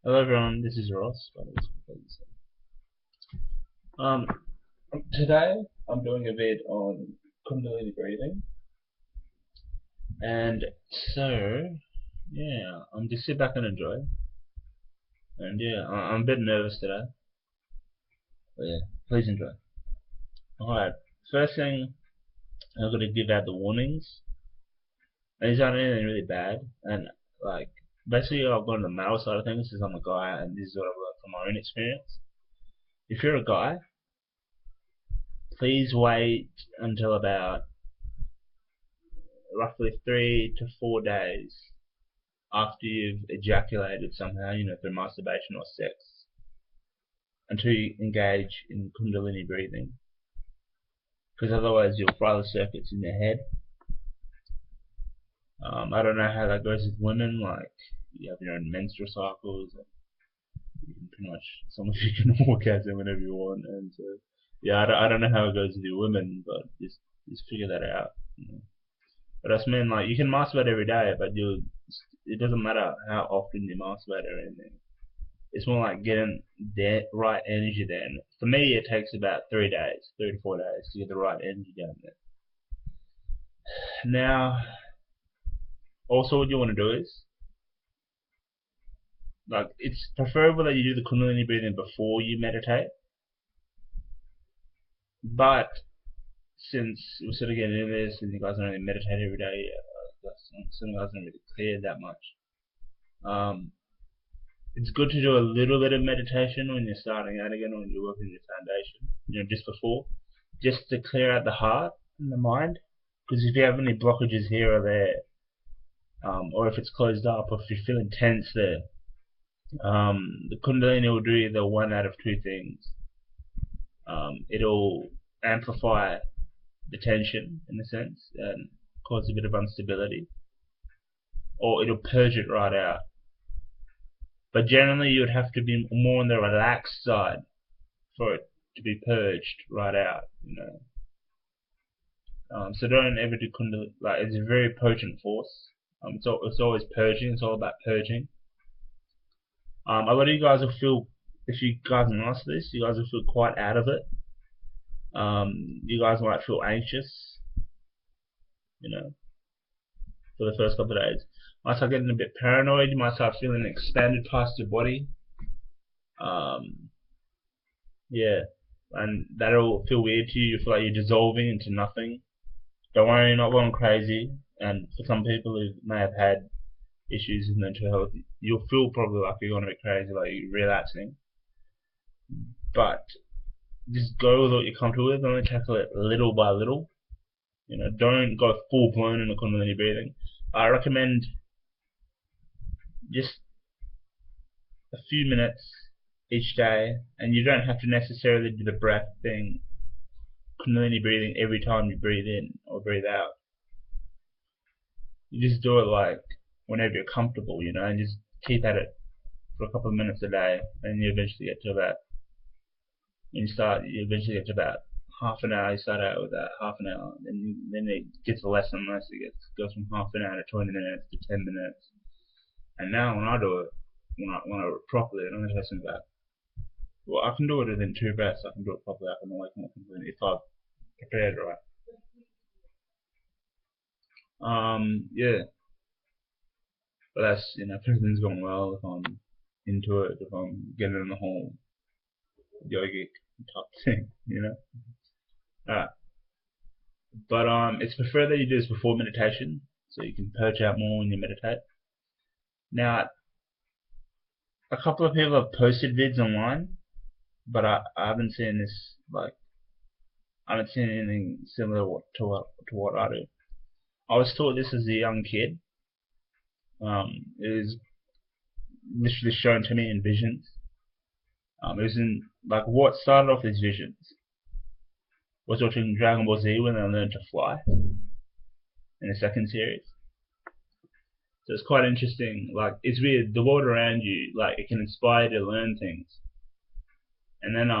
Hello everyone, this is Ross. Um, Today I'm doing a vid on kundalini breathing, and so yeah, I'm just sit back and enjoy. And yeah, I'm a bit nervous today, but yeah, please enjoy. Alright, first thing I'm gonna give out the warnings. And these aren't anything really bad, and like basically I've gone on the male side of things because I'm a guy, and this is what I've learned from my own experience. If you're a guy, please wait until about roughly 3 to 4 days after you've ejaculated somehow, through masturbation or sex, until you engage in kundalini breathing. Because otherwise you'll fry the circuits in your head. I don't know how that goes with women, like you have your own menstrual cycles, and you can pretty much, some of you can orgasm whenever you want, and so, yeah, I don't know how it goes with your women, but just figure that out. But us men, like, you can masturbate every day, but it doesn't matter how often you masturbate or anything. It's more like getting the right energy there. And for me, it takes about 3 days, 3 to 4 days to get the right energy down there. Now, also what you want to do is, like, it's preferable that you do the kundalini breathing before you meditate. But since we're sort of getting into this and you guys don't really meditate every day, some guys don't really clear that much. It's good to do a little bit of meditation when you're starting out again, when you're working your foundation, just before, just to clear out the heart and the mind. Because if you have any blockages here or there, or if it's closed up, or if you're feeling tense there, the kundalini will do either one out of two things. It'll amplify the tension, in a sense, and cause a bit of instability, or it'll purge it right out. But generally, you would have to be more on the relaxed side for it to be purged right out. So don't ever do kundalini. Like, it's a very potent force. It's always purging. It's all about purging. A lot of you guys will feel, if you guys master this, you guys will feel quite out of it. You guys might feel anxious, for the first couple of days. You might start getting a bit paranoid. You might start feeling expanded past your body. Yeah, and that'll feel weird to you. You feel like you're dissolving into nothing. Don't worry, you're not going crazy. And for some people who may have had issues with mental health, you'll feel probably like you're going a bit crazy, like you're relapsing. But just go with what you're comfortable with. Only tackle it little by little. Don't go full blown in the kundalini breathing. I recommend just a few minutes each day, and you don't have to necessarily do the breath thing, kundalini breathing, every time you breathe in or breathe out. You just do it like whenever you're comfortable, and just keep at it for a couple of minutes a day, and you eventually get to about, you eventually get to about half an hour. You start out with that half an hour, then it gets less and less. It goes from half an hour to 20 minutes to 10 minutes. And now when I do it, when I do it properly, it only takes me about, well, I can do it within 2 breaths. I can do it properly. I can awaken my completely if I've prepared right. Yeah. But that's, if everything's going well, if I'm into it, if I'm getting in the whole yogic type thing, Alright. But it's preferred that you do this before meditation, so you can purge out more when you meditate. Now, a couple of people have posted vids online, but I haven't seen this, I haven't seen anything similar to what I do. I was taught this as a young kid. It was literally shown to me in visions. It was in, what started off these visions was watching Dragon Ball Z when they learned to fly in the second series. So it's quite interesting. It's weird. The world around you, it can inspire you to learn things, and then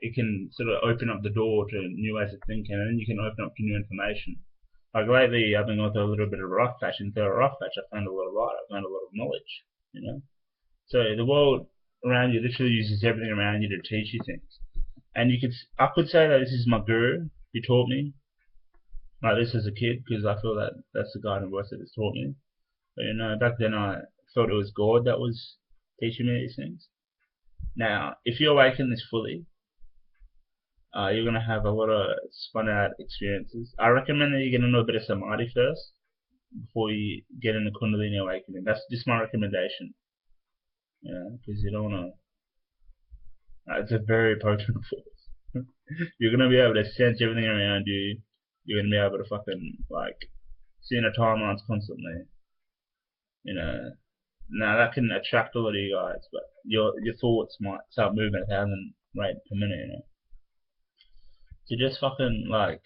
it can sort of open up the door to new ways of thinking, and then you can open up to new information. Like lately, I've been going through a little bit of a rough patch, and through a rough patch, I found a lot of light. I found a lot of knowledge. So the world around you literally uses everything around you to teach you things. And I could say that this is my guru who taught me like this as a kid, because I feel that that's the guiding voice that has taught me. But back then I thought it was God that was teaching me these things. Now, if you awaken this fully, you're gonna have a lot of spun out experiences. I recommend that you get into a bit of samadhi first before you get into kundalini awakening. That's just my recommendation. Because you don't wanna. It's a very potent force. You're gonna be able to sense everything around you. You're gonna be able to fucking like see in the timelines constantly. Now that can attract a lot of you guys, but your thoughts might start moving at 1,000 rate per minute. So just fucking like,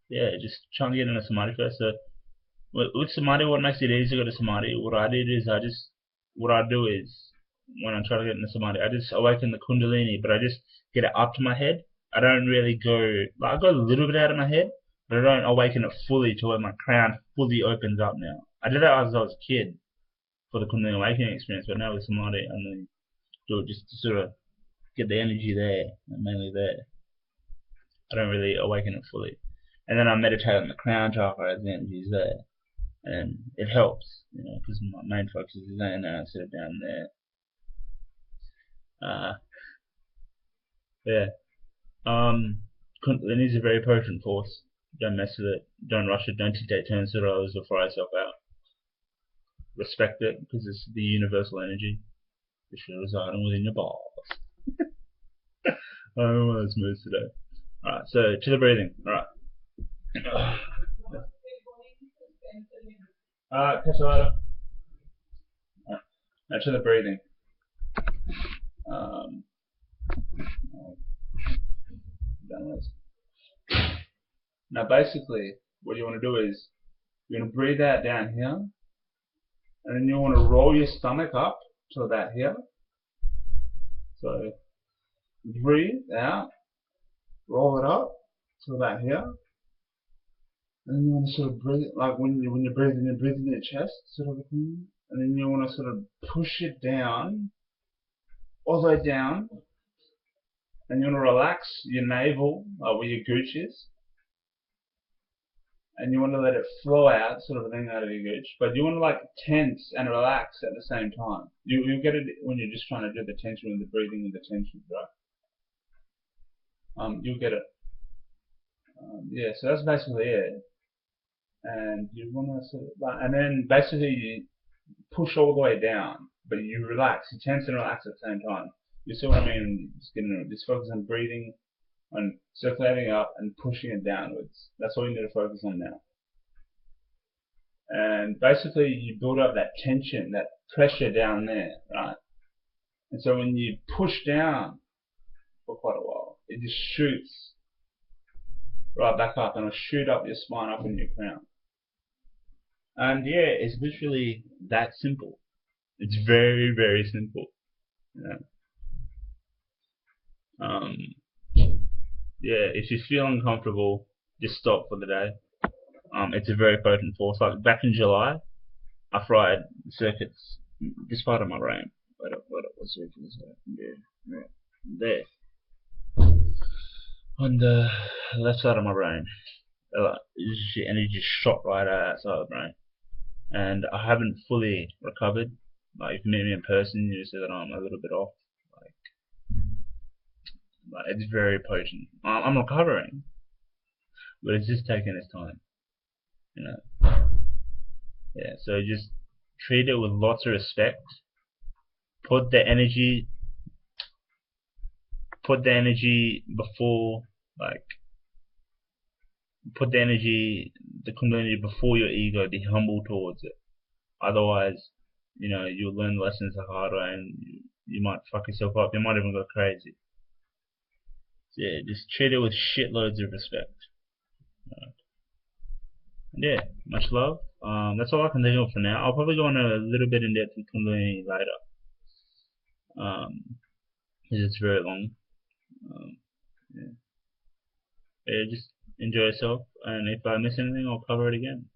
yeah, just try and get into samadhi first. So with samadhi, what makes it easy to go to samadhi? What I do is when I try to get into samadhi, I just awaken the kundalini, but I just get it up to my head. I don't really go, like I go a little bit out of my head, but I don't awaken it fully to where my crown fully opens up now. I did that as I was a kid for the kundalini awakening experience, but now with samadhi, I only do it just to sort of get the energy there, mainly there. I don't really awaken it fully. And then I meditate on the crown chakra as the energy is there. And it helps, because my main focus is there, and then I set it down there. Yeah. Kundalini is a very potent force. Don't mess with it. Don't rush it. Don't take turns to others or fry yourself out. Respect it, because it's the universal energy. It should reside within your balls. I'm one of those moods today. Alright, so to the breathing. Alright. Catch you later. Now to the breathing. Now basically, what you want to do is, you're going to breathe out down here, and then you want to roll your stomach up to about here. So breathe out, roll it up to about here. And then you want to sort of breathe, like when you're breathing in your chest, sort of a thing. And then you want to sort of push it down, all the way down. And you want to relax your navel, where your gooch is. And you want to let it flow out, sort of a thing, out of your gooch. But you want to like tense and relax at the same time. You'll get it when you're just trying to do the tension with the breathing and the tension, right? You'll get it. Yeah, so that's basically it. And you want to sort of, and then basically you push all the way down, but you relax, you tense and relax at the same time. You see what I mean? Just focus on breathing, on circulating up and pushing it downwards. That's all you need to focus on now. And basically you build up that tension, that pressure down there, right? And so when you push down for quite a while, it just shoots right back up, and it'll shoot up your spine, up in your crown. And yeah, it's literally that simple. It's very, very simple. Yeah, if you feel uncomfortable, just stop for the day. It's a very potent force. Like back in July, I fried circuits, this part of my brain. What circuit is that? Yeah, there. On the left side of my brain. Energy just shot right out that side of the brain. And I haven't fully recovered. Like if you meet me in person, you say that I'm a little bit off. Like it's very potent. I'm recovering, but it's just taking its time. Yeah. So just treat it with lots of respect. Put the energy before, put the kundalini before your ego. Be humble towards it. Otherwise, you'll learn lessons the hard way, and you might fuck yourself up. You might even go crazy. So yeah, just treat it with shitloads of respect. And yeah, much love. That's all I can think of for now. I'll probably go on a little bit in depth with kundalini later. Because it's very long. Yeah. Just enjoy yourself, and if I miss anything, I'll cover it again.